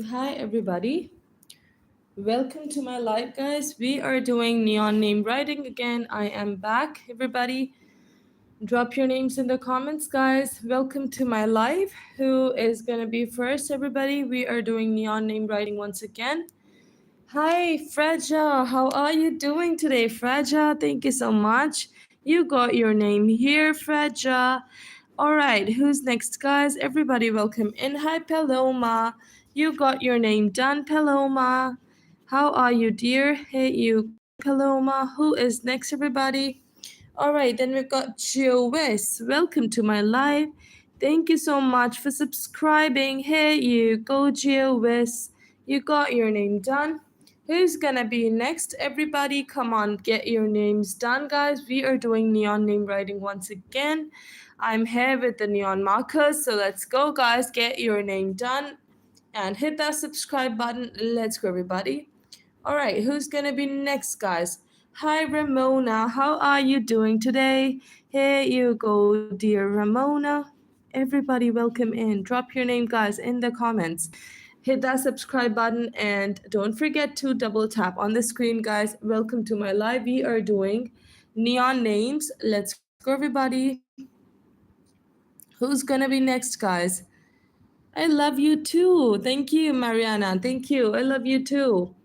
Hi, everybody. Welcome to my live, guys. We are doing neon name writing again. I am back, everybody. Drop your names in the comments, guys. Welcome to my live. Who is going to be first, everybody? We are doing neon name writing once again. Hi, Freja. How are you doing today, Freja? Thank you so much. You got your name here, Freja. All right, who's next, guys? Everybody, welcome in. Hi, Paloma. You got your name done, Paloma. How are you, dear? Hey, you got it, Paloma. Who is next, everybody? All right, then we've got Gio West. Welcome to my live. Thank you so much for subscribing. Here you go, Gio West. You got your name done. Who's gonna be next? Everybody, come on, get your names done, guys. We are doing neon name writing once again. I'm here with the neon markers, so let's go, guys. Get your name done and hit that subscribe button. Let's go, everybody. All right, who's gonna be next, guys? Hi, Ramona. How are you doing today? Here you go, dear Ramona. Everybody, welcome in. Drop your name, guys, in the comments. Hit that subscribe button and don't forget to double tap on the screen, guys. Welcome to my live. We are doing neon names. Let's go, everybody. Who's gonna be next, guys? I love you too. Thank you, Mariana. Thank you. I love you too.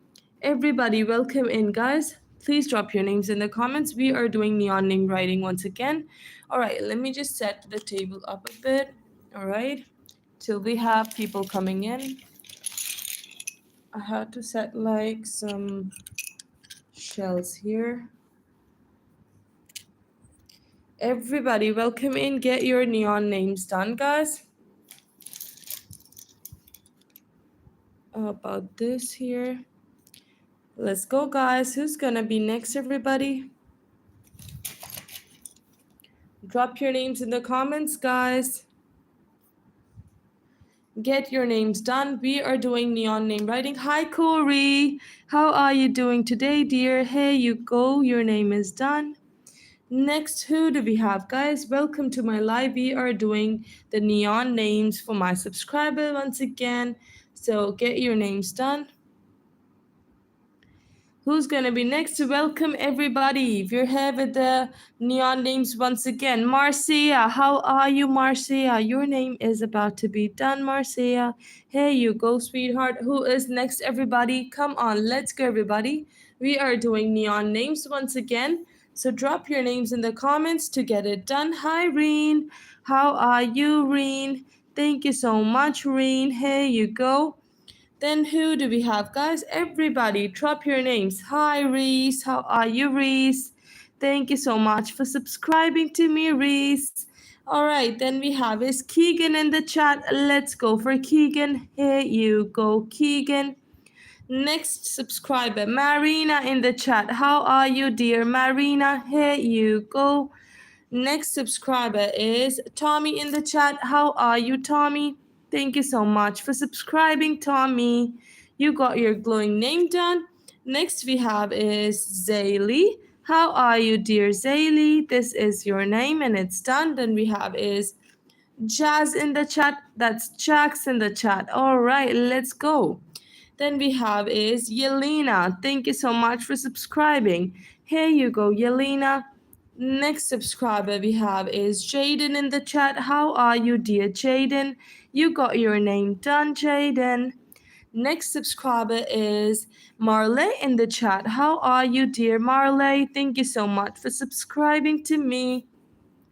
Everybody, welcome in, guys. Please drop your names in the comments. We are doing neon name writing once again. All right, let me just set the table up a bit. All right, till we have people coming in. I had to set like some shells here. Everybody, welcome in. Get your neon names done, guys. About this here. Let's go, guys. Who's gonna be next, everybody? Drop your names in the comments, guys. Get your names done. We are doing neon name writing. Hi, Corey. How are you doing today, dear? Here you go. Your name is done. Next, who do we have, guys? Welcome to my live. We are doing the neon names for my subscriber once again. So get your names done. Who's gonna be next? Welcome everybody. We're here with the neon names once again. Marcia, how are you, Marcia? Your name is about to be done, Marcia. Here you go, sweetheart. Who is next, everybody? Come on, let's go, everybody. We are doing neon names once again. So drop your names in the comments to get it done. Hi, Reen. How are you, Reen? Thank you so much, Reen. Here you go. Then who do we have, guys? Everybody, drop your names. Hi, Reese. How are you, Reese? Thank you so much for subscribing to me, Reese. All right, then we have is Keegan in the chat. Let's go for Keegan. Here you go, Keegan. Next subscriber, Marina in the chat. How are you, dear Marina? Here you go. Next subscriber is Tommy in the chat. How are you, Tommy? Thank you so much for subscribing, Tommy. You got your glowing name done. Next we have is Zaylee. How are you, dear Zaylee? This is your name and it's done. Then we have is Jazz in the chat. That's Jax in the chat. All right, let's go. Then we have is Yelena. Thank you so much for subscribing. Here you go, Yelena. Next subscriber we have is Jaden in the chat. How are you, dear Jaden? You got your name done, Jaden. Next subscriber is Marley in the chat. How are you, dear Marley? Thank you so much for subscribing to me.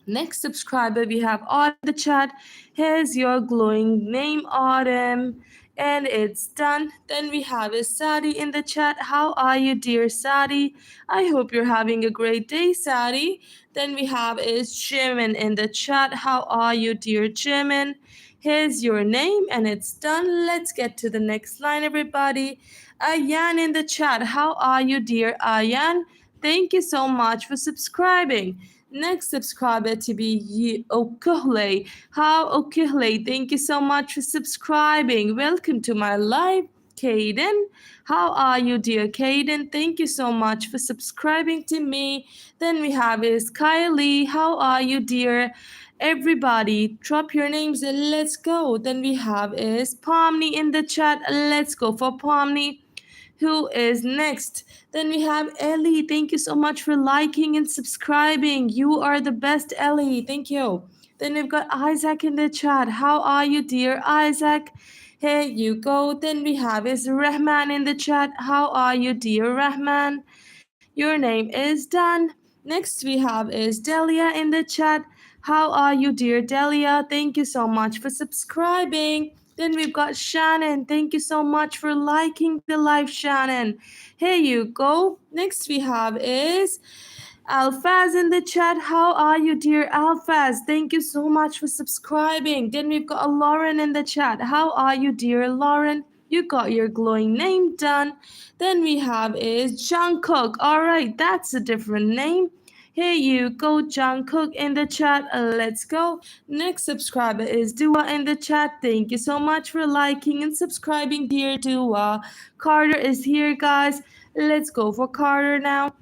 Next subscriber we have Autumn in the chat. Here's your glowing name, Autumn. And it's done. Then we have is Sadi in the chat. How are you, dear Sadi? I hope you're having a great day, Sadi. Then we have is Jimin in the chat. How are you, dear Jimin? Here's your name and it's done. Let's get to the next line, everybody. Ayan in the chat. How are you, dear Ayan? Thank you so much for subscribing. Next subscriber to be Okuhle. How Okuhle? Thank you so much for subscribing. Welcome to my live. Caden. How are you, dear Caden? Thank you so much for subscribing to me. Then we have is Kylie. How are you, dear? Everybody, drop your names and let's go. Then we have is Pomni in the chat. Let's go for Pomni. Who is next? Then we have Ellie. Thank you so much for liking and subscribing. You are the best, Ellie. Thank you. Then we've got Isaac in the chat. How are you, dear Isaac? Here you go. Then we have is Rahman in the chat. How are you, dear Rahman? Your name is Dan. Next we have is Delia in the chat. How are you, dear Delia? Thank you so much for subscribing. Then we've got Shannon. Thank you so much for liking the live, Shannon. Here you go. Next we have is Alfaz in the chat. How are you, dear Alfaz? Thank you so much for subscribing. Then we've got a Lauren in the chat. How are you, dear Lauren? You got your glowing name done. Then we have is Jungkook. All right, that's a different name. Here you go, Jungkook in the chat. Let's go. Next subscriber is Dua in the chat. Thank you so much for liking and subscribing, dear Dua. Carter is here, guys. Let's go for Carter now.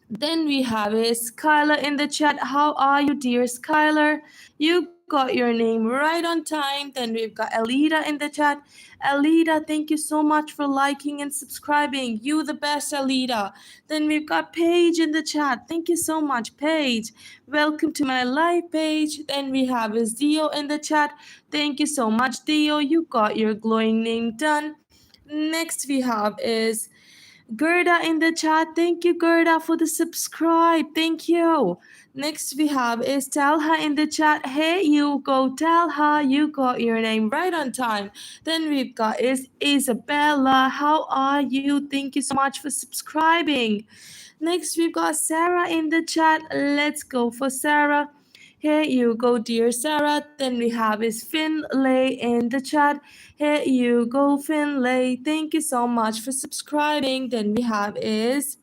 Then we have is Skylar in the chat. How are you, dear Skylar? You got your name right on time. Then we've got Alita in the chat. Alita, thank you so much for liking and subscribing. You the best, Alita. Then we've got Paige in the chat. Thank you so much, Paige. Welcome to my live page. Then we have is Dio in the chat. Thank you so much, Dio. You got your glowing name done. Next we have is Gerda in the chat. Thank you, Gerda, for the subscribe. Thank you. Next we have is Talha in the chat. Hey, you go, Talha. You got your name right on time. Then we've got is Isabella. How are you? Thank you so much for subscribing. Next we've got Sarah in the chat. Let's go for Sarah. Here you go, dear Sarah. Then we have is Finlay in the chat. Here you go, Finlay. Thank you so much for subscribing. Then we have is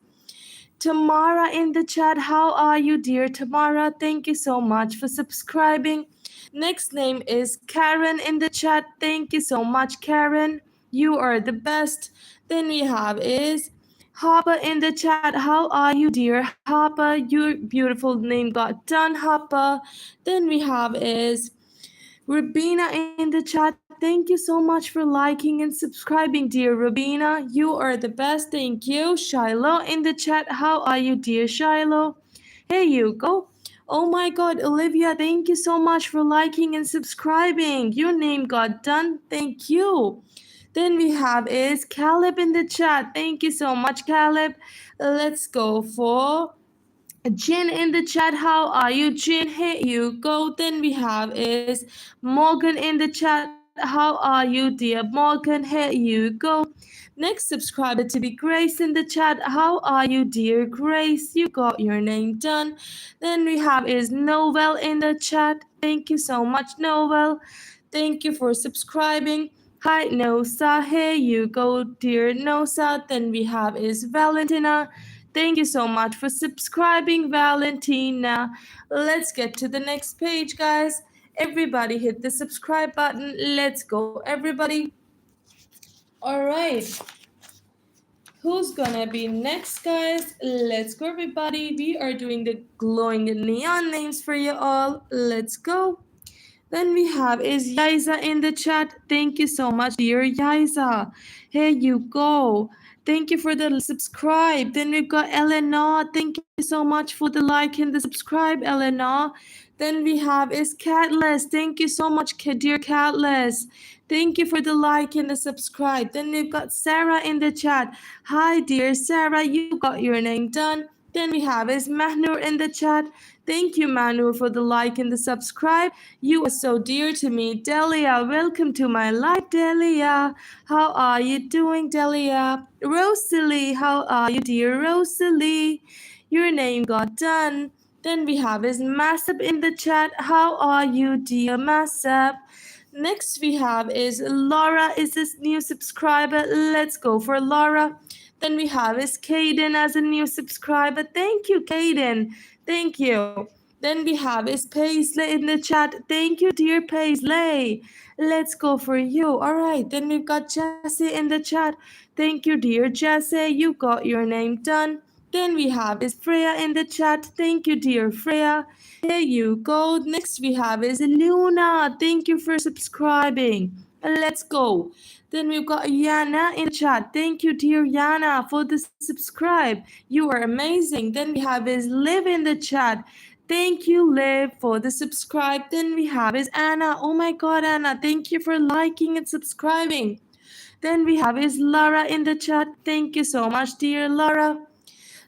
Tamara in the chat. How are you, dear Tamara? Thank you so much for subscribing. Next name is Karen in the chat. Thank you so much, Karen. You are the best. Then we have is Hopper in the chat. How are you, dear Hopper? Your beautiful name got done, Hopper. Then we have is Rubina in the chat. Thank you so much for liking and subscribing, dear Rubina. You are the best. Thank you. Shiloh in the chat. How are you, dear Shiloh? Here you go. Oh my god, Olivia, thank you so much for liking and subscribing. Your name got done. Thank you. Then we have is Caleb in the chat. Thank you so much, Caleb. Let's go for Jin in the chat. How are you, Jin? Here you go. Then we have is Morgan in the chat. How are you, dear Morgan? Here you go. Next subscriber to be Grace in the chat. How are you, dear Grace? You got your name done. Then we have is Noel in the chat. Thank you so much, Noel. Thank you for subscribing. Hi, Nosa. Here you go, dear Nosa. Then we have is Valentina. Thank you so much for subscribing, Valentina. Let's get to the next page, guys. Everybody hit the subscribe button. Let's go, everybody. All right. Who's gonna be next, guys? Let's go, everybody. We are doing the glowing neon names for you all. Let's go. Then we have is Yaisa in the chat. Thank you so much, dear Yaisa. Here you go. Thank you for the subscribe. Then we've got Eleanor. Thank you so much for the like and the subscribe, Eleanor. Then we have is Catless. Thank you so much, dear Catless. Thank you for the like and the subscribe. Then we've got Sarah in the chat. Hi, dear Sarah. You got your name done. Then we have is Mahnur in the chat. Thank you, Mahnur, for the like and the subscribe. You are so dear to me. Delia, welcome to my live, Delia. How are you doing, Delia? Rosalie, how are you, dear Rosalie? Your name got done. Then we have is Masab in the chat. How are you, dear Masab? Next we have is Laura is this new subscriber. Let's go for Laura. Then we have is Kaden as a new subscriber. Thank you, Kaden. Thank you. Then we have is Paisley in the chat. Thank you, dear Paisley. Let's go for you. All right. Then we've got Jesse in the chat. Thank you, dear Jesse. You got your name done. Then we have is Freya in the chat. Thank you, dear Freya. Here you go. Next we have is Luna. Thank you for subscribing. Let's go. Then we've got Yana in the chat. Thank you, dear Yana, for the subscribe. You are amazing. Then we have is Liv in the chat. Thank you, Liv, for the subscribe. Then we have is Anna. Oh my God, Anna. Thank you for liking and subscribing. Then we have is Laura in the chat. Thank you so much, dear Laura.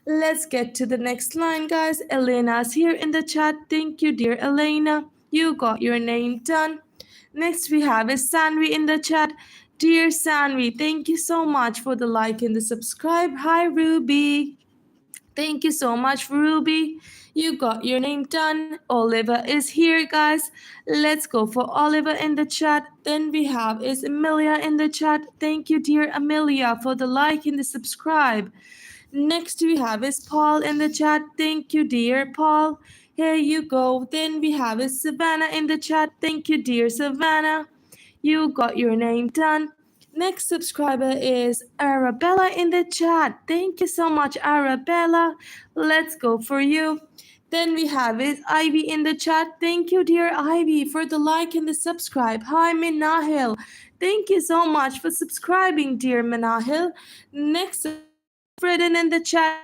Let's get to the next line, guys. Elena's here in the chat. Thank you, dear Elena. You got your name done. Next, we have is Sanvi in the chat. Dear Sanvi, thank you so much for the like and the subscribe. Hi, Ruby. Thank you so much, Ruby. You got your name done. Oliver is here, guys. Let's go for Oliver in the chat. Then we have is Amelia in the chat. Thank you, dear Amelia, for the like and the subscribe. Next we have is Paul in the chat. Thank you, dear Paul. Here you go. Then we have is Savannah in the chat. Thank you, dear Savannah. You got your name done. Next subscriber is Arabella in the chat. Thank you so much, Arabella. Let's go for you. Then we have is Ivy in the chat. Thank you, dear Ivy, for the like and the subscribe. Hi, Minahil. Thank you so much for subscribing, dear Minahil. Next subscriber is Freden in the chat.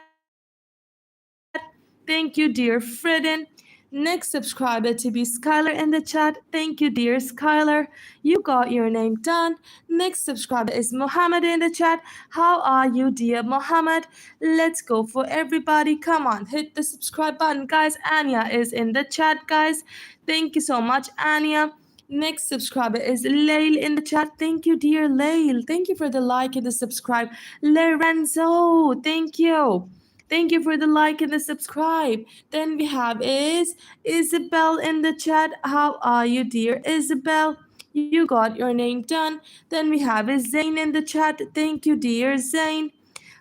Thank you, dear Freden. Next subscriber to be Skylar in the chat. Thank you, dear Skylar. You got your name done. Next subscriber is Mohammed in the chat. How are you, dear Mohammed? Let's go for everybody. Come on, hit the subscribe button, guys. Anya is in the chat, guys. Thank you so much, Anya. Next subscriber is Lail in the chat. Thank you, dear Lail. Thank you for the like and the subscribe. Lorenzo, thank you. Thank you for the like and the subscribe. Then we have is Isabel in the chat. How are you, dear Isabel? You got your name done. Then we have is Zain in the chat. Thank you, dear Zain.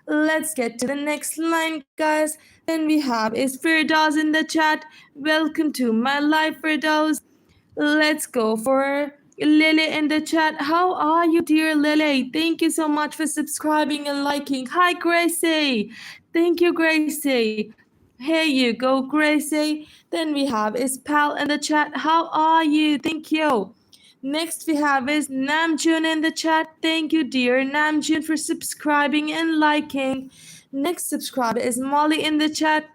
Let's get to the next line, guys. Then we have is Firdaus in the chat. Welcome to my life, Firdaus. Let's go for Lily in the chat. How are you, dear Lily? Thank you so much for subscribing and liking. Hi, Gracie. Thank you, Gracie. Here you go, Gracie. Then we have is Pal in the chat. How are you? Thank you. Next we have is Namjoon in the chat. Thank you, dear Namjoon, for subscribing and liking. Next subscriber is Molly in the chat.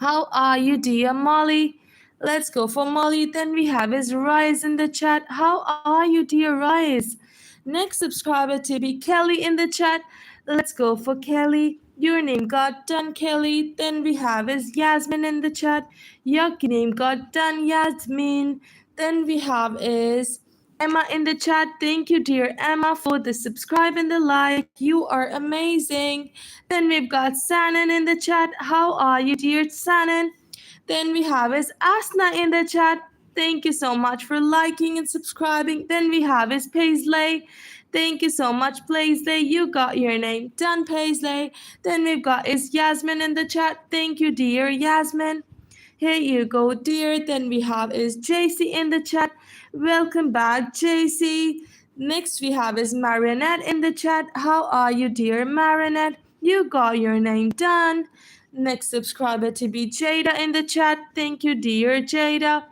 How are you, dear Molly? Let's go for Molly. Then we have is Rise in the chat. How are you, dear Rise? Next subscriber to be Kelly in the chat. Let's go for Kelly. Your name got done, Kelly. Then we have is Yasmin in the chat. Your name got done, Yasmin. Then we have is Emma in the chat. Thank you, dear Emma, for the subscribe and the like. You are amazing. Then we've got Sanan in the chat. How are you, dear Sanan? Then we have is Asna in the chat. Thank you so much for liking and subscribing. Then we have is Paisley. Thank you so much, Paisley. You got your name done, Paisley. Then we've got is Yasmin in the chat. Thank you, dear Yasmin. Here you go, dear. Then we have is JC in the chat. Welcome back, JC. Next we have is Marinette in the chat. How are you, dear Marinette? You got your name done. Next subscriber to be Jada in the chat. Thank you, dear Jada.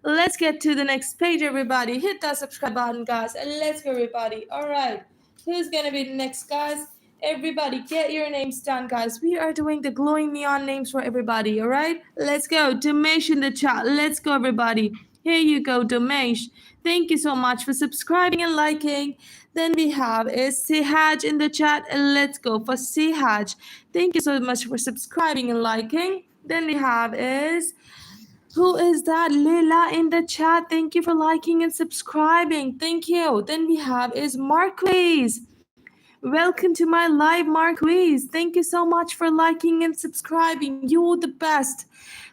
Let's get to the next page, everybody. Hit that subscribe button, guys, and let's go, everybody. All right, who's gonna be the next, guys? Everybody, get your names done, guys. We are doing the glowing neon names for everybody. All right, let's go. Domesh in the chat. Let's go, everybody. Here you go, Domesh. Thank you so much for subscribing and liking. Then we have is Sihaj in the chat. And let's go for Sihaj. Thank you so much for subscribing and liking. Then we have is, who is that? Leila in the chat. Thank you for liking and subscribing. Thank you. Then we have is Marquise. Welcome to my live, Marquise. Thank you so much for liking and subscribing. You're the best.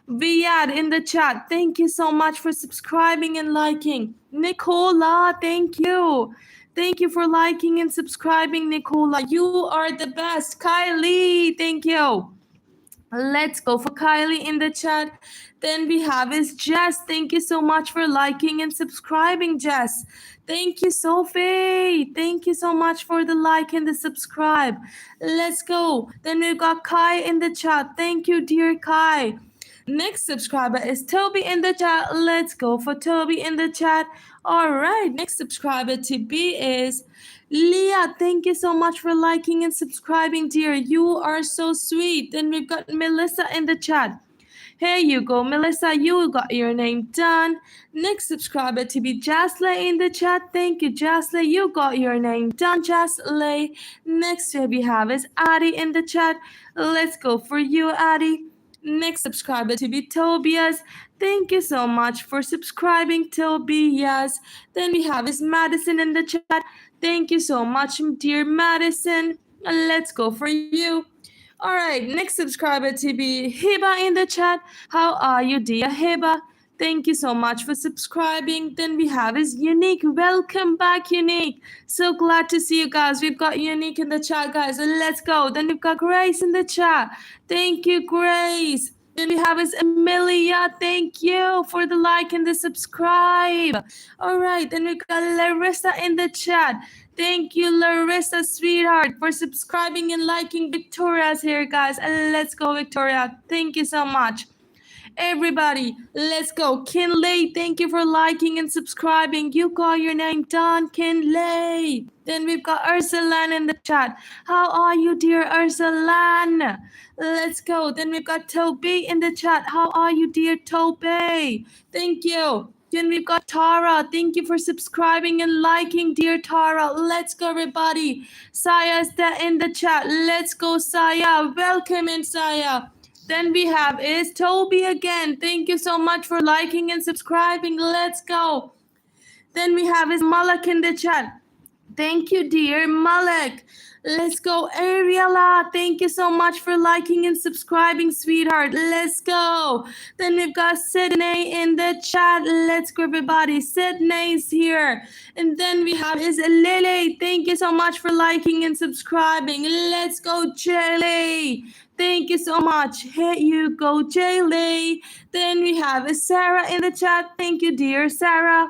Viad in the chat. Thank you so much for subscribing and liking. Nicola, thank you. Thank you for liking and subscribing, Nicola. You are the best. Kylie, thank you. Let's go for Kylie in the chat. Then we have is Jess. Thank you so much for liking and subscribing, Jess. Thank you, Sophie. Thank you so much for the like and the subscribe. Let's go. Then we've got Kai in the chat. Thank you, dear Kai. Next subscriber is Toby in the chat. Let's go for Toby in the chat. All right, next subscriber to be is Leah. Thank you so much for liking and subscribing, dear. You are so sweet. Then we've got Melissa in the chat. Here you go, Melissa. You got your name done. Next subscriber to be Jasley in the chat. Thank you, Jasley. You got your name done, Jasley. Next we have is Addie in the chat. Let's go for you, Addie. Next subscriber to be Tobias. Thank you so much for subscribing, Tobias. Then we have is Madison in the chat. Thank you so much, dear Madison. Let's go for you. All right, next subscriber to be Hiba in the chat. How are you, dear Hiba? Thank you so much for subscribing. Then we have is Unique. Welcome back, Unique. So glad to see you guys. We've got Unique in the chat, guys. Let's go. Then we've got Grace in the chat. Thank you, Grace. Then we have is Amelia. Thank you for the like and the subscribe. All right, then we got Larissa in the chat. Thank you, Larissa, sweetheart, for subscribing and liking. Victoria's here, guys. Let's go, Victoria. Thank you so much. Everybody, let's go. Kinley, thank you for liking and subscribing. You got your name done, Kinley. Then we've got Ursulan in the chat. How are you, dear Ursulan? Let's go. Then we've got Toby in the chat. How are you, dear Toby? Thank you. Then we've got Tara. Thank you for subscribing and liking, dear Tara. Let's go, everybody. Saya's in the chat. Let's go, Saya. Welcome in, Saya. Then we have is Toby again. Thank you so much for liking and subscribing. Let's go. Then we have is Malak in the chat. Thank you, dear Malak. Let's go, Ariela. Thank you so much for liking and subscribing, sweetheart. Let's go. Then we've got Sydney in the chat. Let's go, everybody. Sydney's here. And then we have is Lily. Thank you so much for liking and subscribing. Let's go, Jelly. Thank you so much. Here you go, Jaylee. Then we have Sarah in the chat. Thank you, dear Sarah.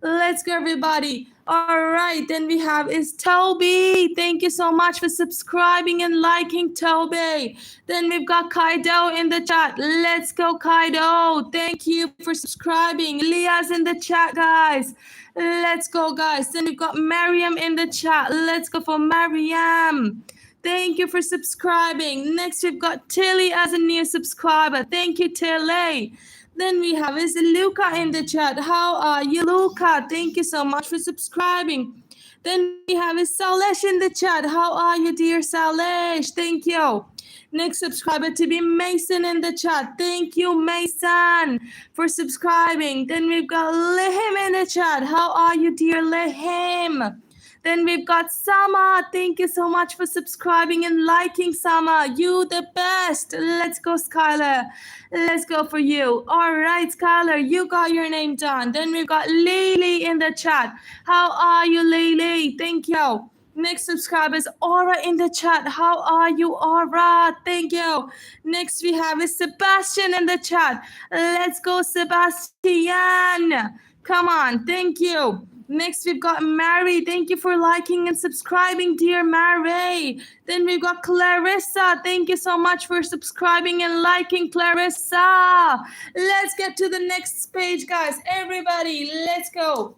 Let's go, everybody. All right, then we have is Toby. Thank you so much for subscribing and liking, Toby. Then we've got Kaido in the chat. Let's go, Kaido. Thank you for subscribing. Leah's in the chat, guys. Let's go, guys. Then we've got Mariam in the chat. Let's go for Mariam. Thank you for subscribing. Next, we've got Tilly as a new subscriber. Thank you, Tilly. Then we have is Luca in the chat. How are you, Luca? Thank you so much for subscribing. Then we have is Salesh in the chat. How are you, dear Salesh? Thank you. Next subscriber to be Mason in the chat. Thank you, Mason, for subscribing. Then we've got Lehim in the chat. How are you, dear Lehim? Then we've got Sama. Thank you so much for subscribing and liking, Sama. You the best. Let's go, Skylar. Let's go for you. All right, Skylar, you got your name done. Then we've got Lily in the chat. How are you, Lily? Thank you. Next subscriber is Aura in the chat. How are you, Aura? Thank you. Next we have is Sebastian in the chat. Let's go, Sebastian. Come on. Thank you. Next, we've got Mary. Thank you for liking and subscribing, dear Mary. Then we've got Clarissa. Thank you so much for subscribing and liking, Clarissa. Let's get to the next page, guys. Everybody, let's go.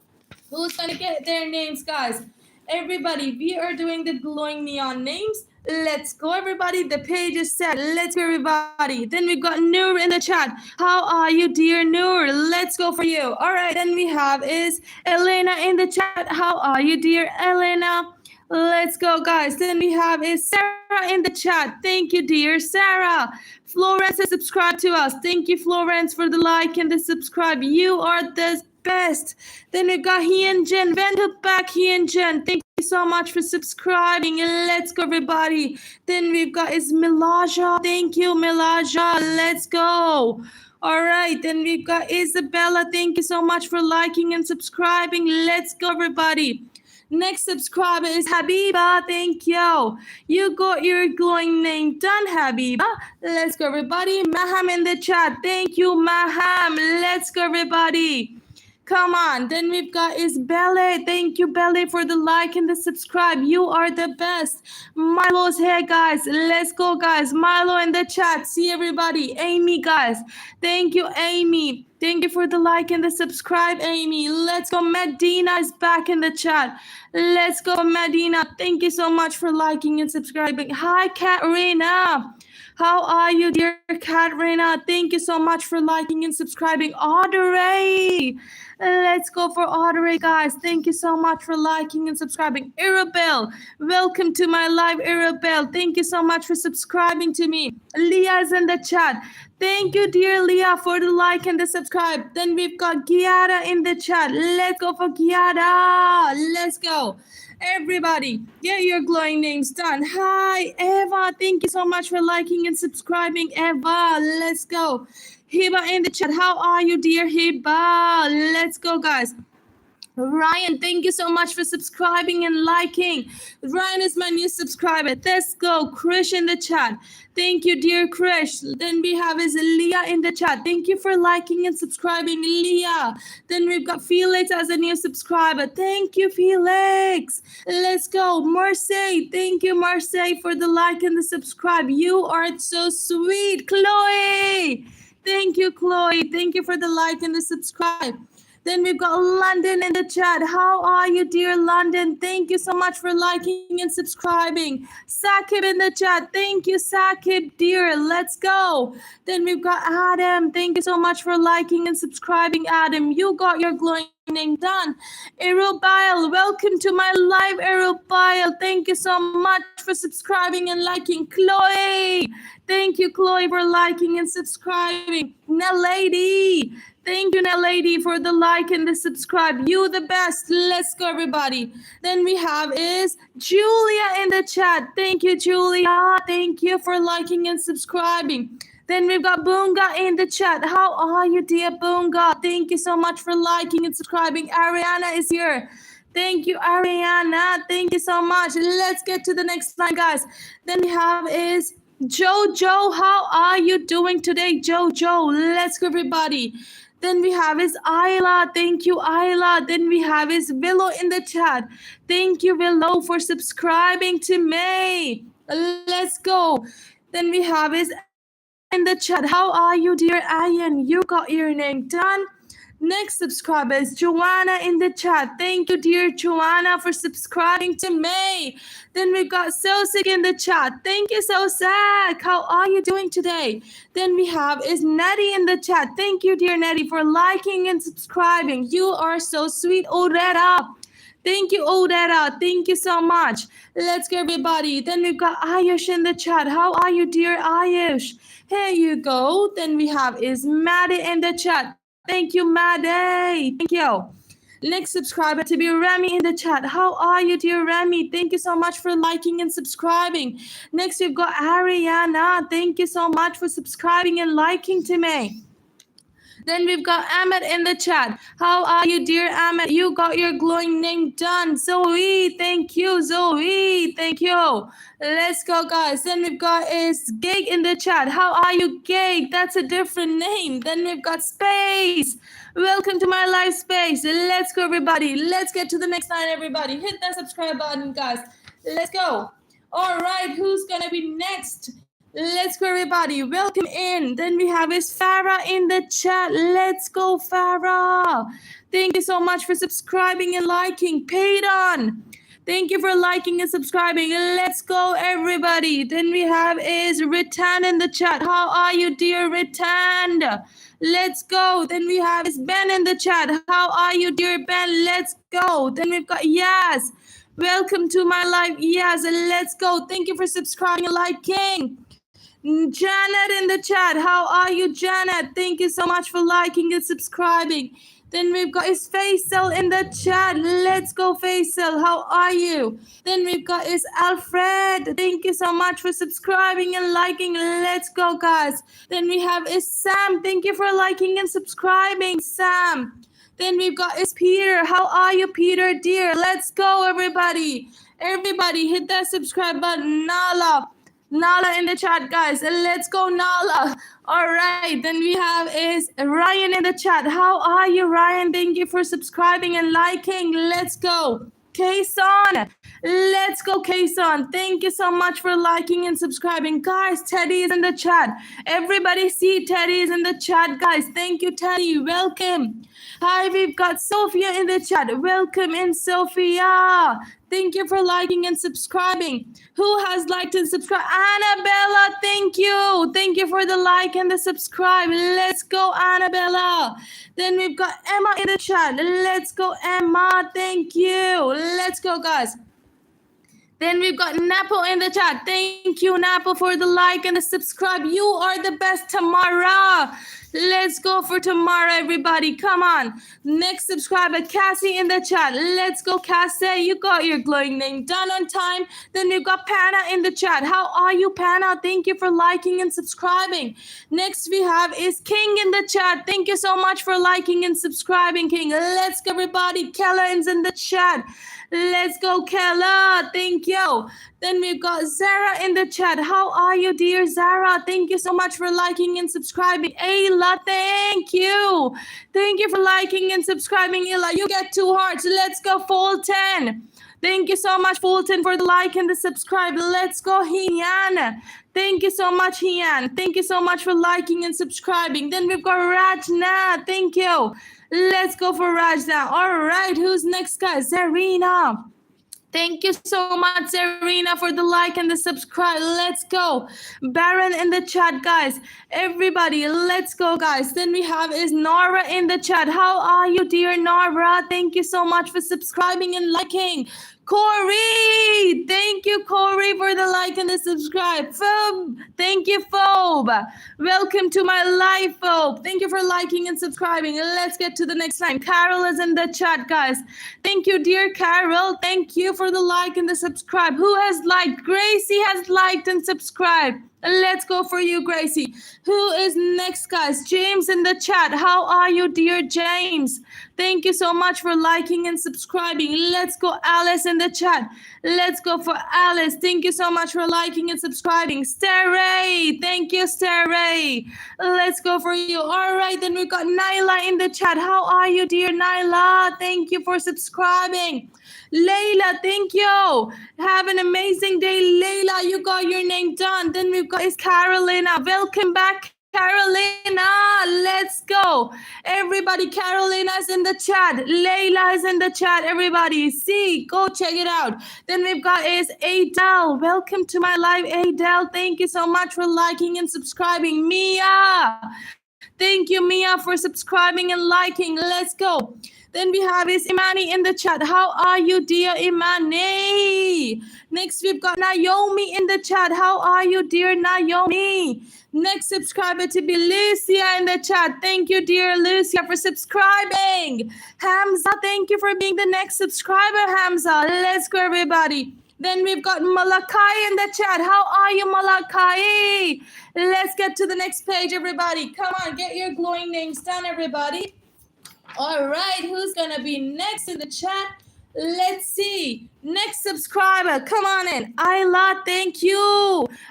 Who's going to get their names, guys? Everybody, we are doing the glowing neon names. Let's go, everybody. The page is set. Let's go, everybody. Then we've got Noor in the chat. How are you, dear Noor? Let's go for you. All right. Then we have is Elena in the chat. How are you, dear Elena? Let's go, guys. Then we have is Sarah in the chat. Thank you, dear Sarah. Florence has subscribed to us. Thank you, Florence, for the like and the subscribe. You are the best. Then we've got Hien Jen. Welcome back, Hien Jen. Thank you so much for subscribing. Let's go, everybody. Then we've got is Milaja. Thank you, Milaja. Let's go. All right. Then we've got Isabella. Thank you so much for liking and subscribing. Let's go, everybody. Next subscriber is Habiba. Thank you. You got your glowing name done, Habiba. Let's go, everybody. Maham in the chat. Thank you, Maham. Let's go, everybody. Come on. Then we've got is Belle. Thank you, Belle, for the like and the subscribe. You are the best. Milo's here, guys. Let's go, guys. Milo in the chat. See everybody. Amy, guys. Thank you, Amy. Thank you for the like and the subscribe, Amy. Let's go. Medina is back in the chat. Let's go, Medina. Thank you so much for liking and subscribing. Hi, Katrina. How are you, dear Katrina? Thank you so much for liking and subscribing. Audrey. Let's go for Audrey, guys. Thank you so much for liking and subscribing. Arabelle, welcome to my live, Arabelle. Thank you so much for subscribing to me. Leah is in the chat. Thank you, dear Leah, for the like and the subscribe. Then we've got Giada in the chat. Let's go for Giada. Let's go. Everybody, get your glowing names done. Hi, Eva. Thank you so much for liking and subscribing, Eva. Let's go. Hiba in the chat. How are you, dear Hiba? Let's go, guys. Ryan, thank you so much for subscribing and liking. Ryan is my new subscriber. Let's go. Krish in the chat. Thank you, dear Krish. Then we have is Leah in the chat. Thank you for liking and subscribing, Leah. Then we've got Felix as a new subscriber. Thank you, Felix. Let's go. Marseille. Thank you, Marseille, for the like and the subscribe. You are so sweet. Chloe. Thank you, Chloe. Thank you for the like and the subscribe. Then we've got London in the chat. How are you, dear London? Thank you so much for liking and subscribing. Sakib in the chat. Thank you, Sakib, dear. Let's go. Then we've got Adam. Thank you so much for liking and subscribing, Adam. You got your glowing name done. Erobile, welcome to my live, Erobile. Thank you so much for subscribing and liking. Chloe. Thank you, Chloe, for liking and subscribing. Nalady. Thank you, Nalady, for the like and the subscribe. You the best. Let's go, everybody. Then we have is Julia in the chat. Thank you, Julia. Thank you for liking and subscribing. Then we've got Boonga in the chat. How are you, dear Boonga? Thank you so much for liking and subscribing. Ariana is here. Thank you, Ariana. Thank you so much. Let's get to the next line, guys. Then we have is Jojo. How are you doing today, Jojo? Let's go, everybody. Then we have is Ayla. Thank you, Ayla. Then we have is Willow in the chat. Thank you, Willow, for subscribing to me. Let's go. Then we have is in the chat. How are you, dear Ayan? You got your name done. Next subscriber is Joanna in the chat. Thank you, dear Joanna, for subscribing to me. Then we've got Sosik in the chat. Thank you, Sosik. How are you doing today? Then we have is Nettie in the chat. Thank you, dear Nettie, for liking and subscribing. You are so sweet, Odetta. Thank you, Odetta. Thank you so much. Let's go, everybody. Then we've got Ayush in the chat. How are you, dear Ayush? Here you go. Then we have is Maddie in the chat. Thank you, Maddie. Thank you. Next subscriber to be Remy in the chat. How are you, dear Remy? Thank you so much for liking and subscribing. Next, we've got Ariana. Thank you so much for subscribing and liking to me. Then we've got Ahmed in the chat. How are you, dear Ahmed? You got your glowing name done. Zoe, thank you. Zoe, thank you. Let's go, guys. Then we've got is Gig in the chat. How are you, Gig? That's a different name. Then we've got Space. Welcome to my live, Space. Let's go, everybody. Let's get to the next line, everybody. Hit that subscribe button, guys. Let's go. All right, who's going to be next? Let's go, everybody. Welcome in. Then we have is Farah in the chat. Let's go, Farah. Thank you so much for subscribing and liking. Payton. Thank you for liking and subscribing. Let's go, everybody. Then we have is Ritan in the chat. How are you, dear Ritan? Let's go. Then we have is Ben in the chat. How are you, dear Ben? Let's go. Then we've got Yas. Welcome to my live, Yas. Let's go. Thank you for subscribing and liking. Janet in the chat. How are you, Janet? Thank you so much for liking and subscribing. Then we've got is Faisal in the chat. Let's go, Faisal. How are you? Then we've got is Alfred. Thank you so much for subscribing and liking. Let's go, guys. Then we have is Sam. Thank you for liking and subscribing, Sam. Then we've got is Peter. How are you, Peter, dear? Let's go, everybody. Everybody, hit that subscribe button. Nala in the chat, guys. Let's go, Nala. All right, then we have is Ryan in the chat. How are you, Ryan? Thank you for subscribing and liking. Let's go. Kayson, let's go, Kayson. Thank you so much for liking and subscribing. Guys, Teddy is in the chat. Everybody see Teddy is in the chat, guys. Thank you, Teddy. Welcome. Hi, we've got Sophia in the chat. Welcome in, Sophia. Thank you for liking and subscribing. Who has liked and subscribed? Annabella, thank you. Thank you for the like and the subscribe. Let's go, Annabella. Then we've got Emma in the chat. Let's go, Emma. Thank you. Let's go, guys. Then we've got Napo in the chat. Thank you, Napo, for the like and the subscribe. You are the best, Tamara. Let's go for Tamara, everybody. Come on. Next subscriber, Cassie in the chat. Let's go, Cassie. You got your glowing name done on time. Then we've got Panna in the chat. How are you, Panna? Thank you for liking and subscribing. Next we have is King in the chat. Thank you so much for liking and subscribing, King. Let's go, everybody. Kellen's in the chat. Let's go, Kella. Thank you. Then we've got Zara in the chat. How are you, dear Zara? Thank you so much for liking and subscribing. Ayla, thank you. Thank you for liking and subscribing, Ayla. You get 2 hearts. Let's go, Fulton. Thank you so much, Fulton, for the like and the subscribe. Let's go, Hian. Thank you so much, Hian. Thank you so much for liking and subscribing. Then we've got Rajna. Thank you. Let's go for Rajna. All right, who's next, guys? Zarina. Thank you so much, Serena, for the like and the subscribe. Let's go. Baron in the chat, guys. Everybody, let's go, guys. Then we have is Nora in the chat. How are you, dear Nora? Thank you so much for subscribing and liking. Corey, thank you, Corey, for the like and the subscribe. Phobe, thank you, Phobe. Welcome to my live, Phobe. Thank you for liking and subscribing. Let's get to the next line. Carol is in the chat, guys. Thank you, dear Carol. Thank you for the like and the subscribe. Who has liked? Gracie has liked and subscribed. Let's go for you, Gracie. Who is next, guys? James in the chat. How are you, dear James? Thank you so much for liking and subscribing. Let's go, Alice in the chat. Let's go for Alice. Thank you so much for liking and subscribing. Staray. Thank you, Staray. Let's go for you. All right, then we've got Nyla in the chat. How are you, dear Nyla? Thank you for subscribing. Layla, thank you. Have an amazing day, Layla. You got your name done. Then we've got is Carolina. Welcome back, Carolina. Let's go. Everybody, Carolina's in the chat. Layla is in the chat. Everybody, see, go check it out. Then we've got is Adele. Welcome to my live, Adele. Thank you so much for liking and subscribing. Mia. Thank you, Mia, for subscribing and liking. Let's go. Then we have is Imani in the chat. How are you, dear Imani? Next, we've got Naomi in the chat. How are you, dear Naomi? Next subscriber to be Lucia in the chat. Thank you, dear Lucia, for subscribing. Hamza, thank you for being the next subscriber, Hamza. Let's go, everybody. Then we've got Malakai in the chat. How are you, Malakai? Let's get to the next page, everybody. Come on, get your glowing names done, everybody. All right, who's gonna be next in the chat? Let's see. Next subscriber, come on in. Ayla, thank you.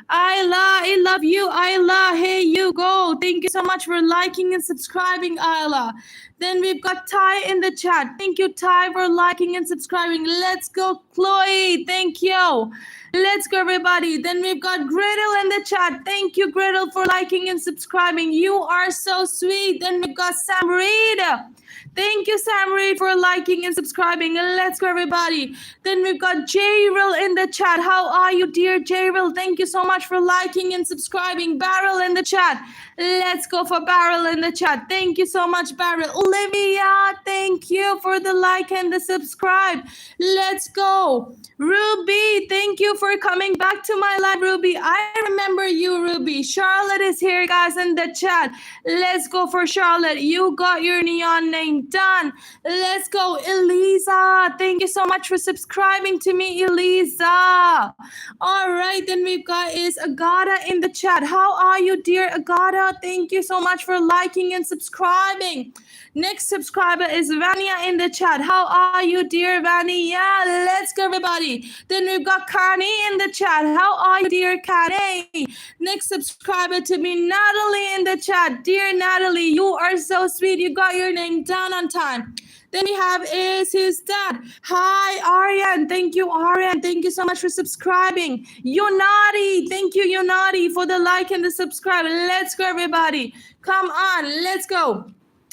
Ayla, I love you. Ayla, hey, you go. Thank you so much for liking and subscribing, Ayla. Then we've got Ty in the chat. Thank you, Ty, for liking and subscribing. Let's go, Chloe. Thank you. Let's go, everybody. Then we've got Griddle in the chat. Thank you, Griddle, for liking and subscribing. You are so sweet. Then we've got Sam Reed. Thank you, Sam Reed, for liking and subscribing. Let's go, everybody. Then we've got Jayril in the chat. How are you, dear Jayril? Thank you so much for liking and subscribing. Barrel in the chat. Let's go for Barrel in the chat. Thank you so much, Barrel. Olivia, thank you for the like and the subscribe. Let's go. Ruby, thank you for coming back to my live, Ruby. I remember you, Ruby. Charlotte is here, guys, in the chat. Let's go for Charlotte. You got your neon name done. Let's go, Elisa. Thank you so much for subscribing to me, Elisa. All right, then we've got is Agata in the chat. How are you, dear Agata? Thank you so much for liking and subscribing. Next subscriber is Vania in the chat. How are you, dear Vania? Let's go, everybody. Then we've got Kani in the chat. How are you, dear Kani? Next subscriber to be Natalie in the chat. Dear Natalie, you are so sweet. You got your name down on time. Then we have is his dad. Hi, Aryan. Thank you, Aryan. Thank you so much for subscribing. Yonati. Thank you, Yonati, for the like and the subscribe. Let's go, everybody. Come on. Let's go.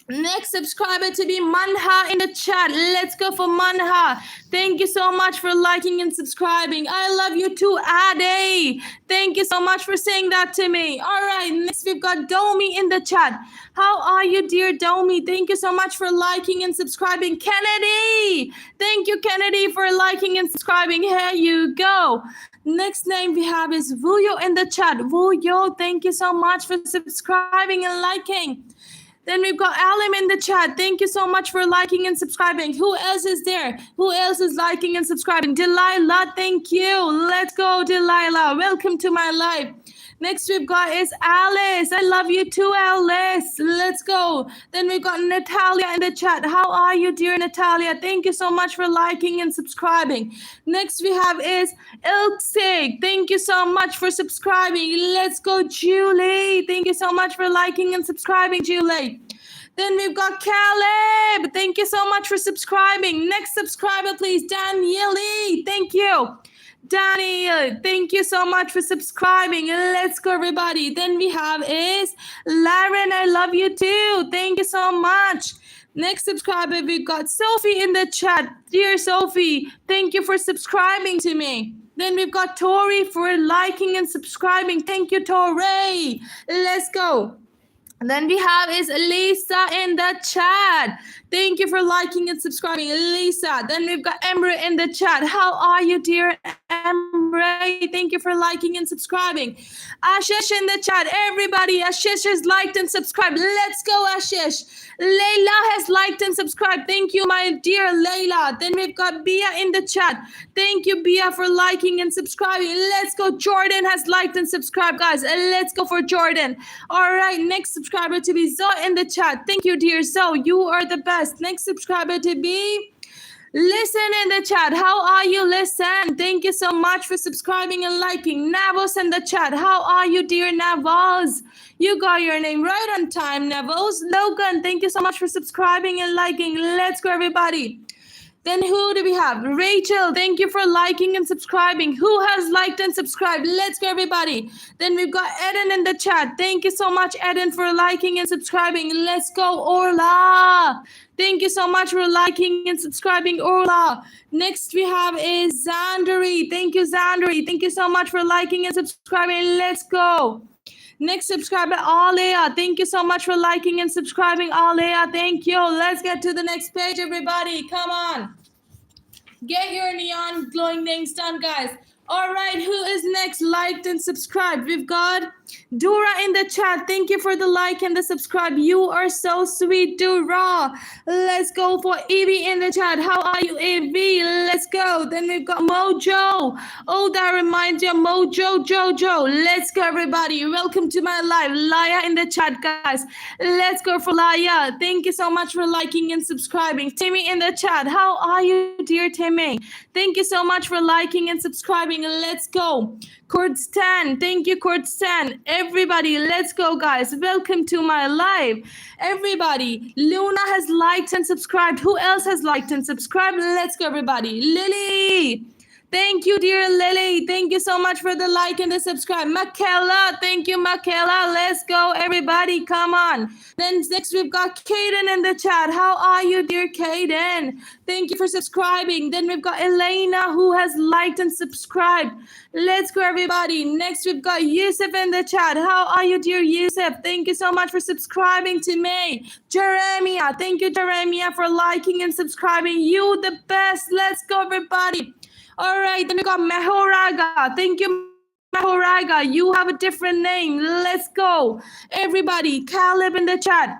Next subscriber to be Manha in the chat. Let's go for Manha. Thank you so much for liking and subscribing. I love you too, Ade. Thank you so much for saying that to me. All right, next we've got Domi in the chat. How are you, dear Domi? Thank you so much for liking and subscribing. Kennedy. Thank you, Kennedy, for liking and subscribing. Here you go. Next name we have is Vuyo in the chat. Vuyo, thank you so much for subscribing and liking. Then we've got Alim in the chat. Thank you so much for liking and subscribing. Who else is there? Who else is liking and subscribing? Delilah, thank you. Let's go, Delilah. Welcome to my live. Next we've got is Alice. I love you too, Alice. Let's go. Then we've got Natalia in the chat. How are you, dear Natalia? Thank you so much for liking and subscribing. Next we have is Ilksig. Thank you so much for subscribing. Let's go, Julie. Thank you so much for liking and subscribing, Julie. Then we've got Caleb. Thank you so much for subscribing. Next subscriber, please, Daniele. Thank you. Daniel, thank you so much for subscribing. Let's go, everybody. Then we have is Laren. I love you too. Thank you so much. Next subscriber, we've got Sophie in the chat. Dear Sophie, thank you for subscribing to me. Then we've got Tori for liking and subscribing. Thank you, Tori. Let's go. And then we have is Lisa in the chat. Thank you for liking and subscribing, Lisa. Then we've got Emre in the chat. How are you, dear Emre? Thank you for liking and subscribing. Ashish in the chat. Everybody, Ashish has liked and subscribed. Let's go, Ashish. Layla has liked and subscribed. Thank you, my dear Layla. Then we've got Bia in the chat. Thank you, Bia, for liking and subscribing. Let's go. Jordan has liked and subscribed, guys. Let's go for Jordan. All right, next subscriber to be Zoe in the chat. Thank you, dear Zoe. You are the best. Next subscriber to be Listen in the chat. How are you, Listen? Thank you so much for subscribing and liking. Navos in the chat. How are you, dear Navos? You got your name right on time, Navos. Logan, thank you so much for subscribing and liking. Let's go, everybody. Then who do we have? Rachel, thank you for liking and subscribing. Who has liked and subscribed? Let's go, everybody. Then we've got Eden in the chat. Thank you so much, Eden, for liking and subscribing. Let's go, Orla. Thank you so much for liking and subscribing, Orla. Next we have is Zandari. Thank you, Zandari. Thank you so much for liking and subscribing. Let's go. Next subscriber, Alea. Thank you so much for liking and subscribing, Alea. Thank you. Let's get to the next page, everybody. Come on. Get your neon glowing names done, guys. All right, who is next? Liked and subscribed. We've got Dura in the chat. Thank you for the like and the subscribe. You are so sweet, Dura. Let's go for Evie in the chat. How are you, Evie? Let's go. Then we've got Mojo. Oh, that reminds you, Mojo, Jojo. Let's go, everybody. Welcome to my live. Laya in the chat, guys. Let's go for Laya. Thank you so much for liking and subscribing. Timmy in the chat. How are you, dear Timmy? Thank you so much for liking and subscribing. Let's go. Kurdstan. Thank you, Kurdstan. Everybody, let's go, guys. Welcome to my live. Everybody, Luna has liked and subscribed. Who else has liked and subscribed? Let's go, everybody. Lily. Thank you, dear Lily. Thank you so much for the like and the subscribe. Makela, thank you, Makela. Let's go, everybody. Come on. Then next we've got Kaden in the chat. How are you, dear Kaden? Thank you for subscribing. Then we've got Elena who has liked and subscribed. Let's go, everybody. Next we've got Yusuf in the chat. How are you, dear Yusuf? Thank you so much for subscribing to me. Jeremiah, thank you, Jeremiah, for liking and subscribing. You the best. Let's go, everybody. All right, then we got Mehoraga. Thank you, Mehoraga. You have a different name. Let's go. Everybody, Caleb in the chat.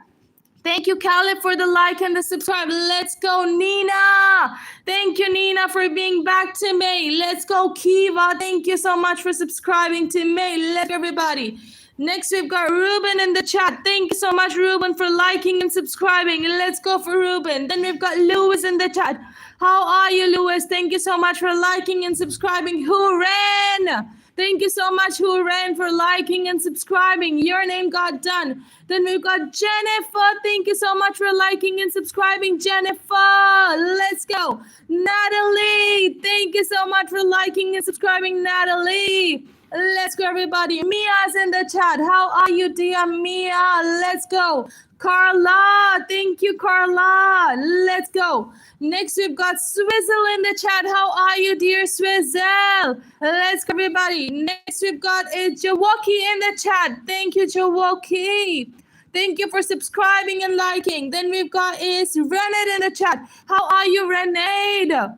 Thank you, Caleb, for the like and the subscribe. Let's go, Nina. Thank you, Nina, for being back to me. Let's go, Kiva. Thank you so much for subscribing to me. Let's go, everybody. Next, we've got Ruben in the chat. Thank you so much, Ruben, for liking and subscribing. Let's go for Ruben. Then we've got Lewis in the chat. How are you, Lewis? Thank you so much for liking and subscribing. Huren! Thank you so much, Huren, for liking and subscribing. Your name got done. Then we've got Jennifer. Thank you so much for liking and subscribing, Jennifer. Let's go. Natalie. Thank you so much for liking and subscribing, Natalie. Let's go, everybody. Mia's in the chat. How are you, dear Mia? Let's go. Carla. Thank you, Carla. Let's go. Next, we've got Swizzle in the chat. How are you, dear Swizzle? Let's go, everybody. Next, we've got Jawaki in the chat. Thank you, Jawaki. Thank you for subscribing and liking. Then we've got Renate in the chat. How are you, Renate?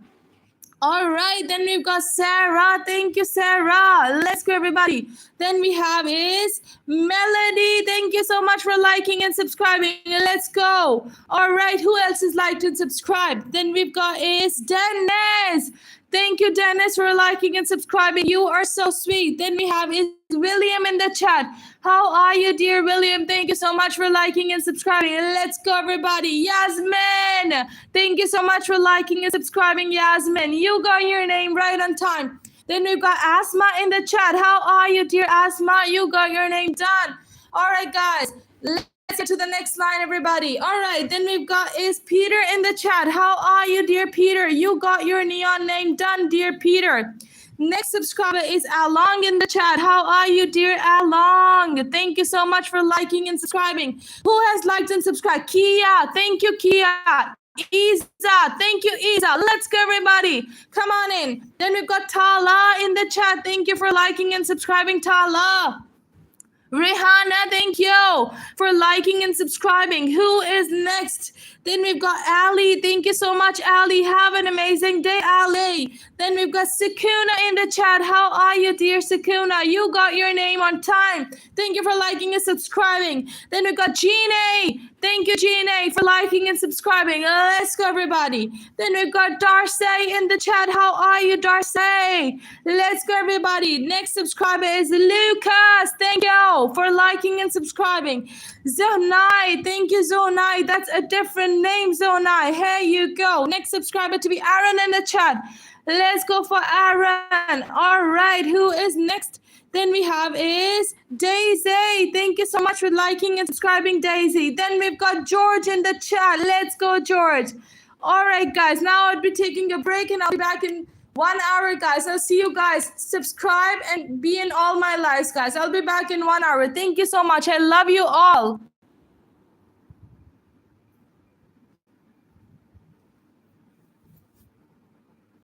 All right, then we've got Sarah. Thank you, Sarah. Let's go, everybody. Then we have Melody. Thank you so much for liking and subscribing. Let's go. All right, who else is liked and subscribed? Then we've got Dennis. Thank you, Dennis, for liking and subscribing. You are so sweet. Then we have William in the chat. How are you, dear William? Thank you so much for liking and subscribing. Let's go, everybody. Yasmin. Thank you so much for liking and subscribing, Yasmin. You got your name right on time. Then we've got Asma in the chat. How are you, dear Asma? You got your name done. All right, guys. Let's get to the next line, everybody. All right, then we've got Peter in the chat. How are you, dear Peter? You got your neon name done, dear Peter. Next subscriber is Along in the chat. How are you, dear Along? Thank you so much for liking and subscribing. Who has liked and subscribed? Kia. Thank you, Kia. Isa. Thank you, Isa. Let's go, everybody. Come on in. Then we've got Tala in the chat. Thank you for liking and subscribing, Tala. Rihanna, thank you for liking and subscribing. Who is next? Then we've got Ali. Thank you so much, Ali. Have an amazing day, Ali. Then we've got Sakuna in the chat. How are you, dear Sakuna? You got your name on time. Thank you for liking and subscribing. Then we've got Jeannie. Thank you, Jeannie, for liking and subscribing. Let's go, everybody. Then we've got Darcy in the chat. How are you, Darcy? Let's go, everybody. Next subscriber is Lucas. Thank you for liking and subscribing. Zonai. Thank you, Zonai. That's a different name, Zonai. Here you go. Next subscriber to be Aaron in the chat. Let's go for Aaron. All right. Who is next? Then we have Daisy. Thank you so much for liking and subscribing, Daisy. Then we've got George in the chat. Let's go, George. All right, guys. Now I'll be taking a break and I'll be back in 1 hour, guys. I'll see you guys. Subscribe and be in all my lives, guys. I'll be back in 1 hour. Thank you so much. I love you all.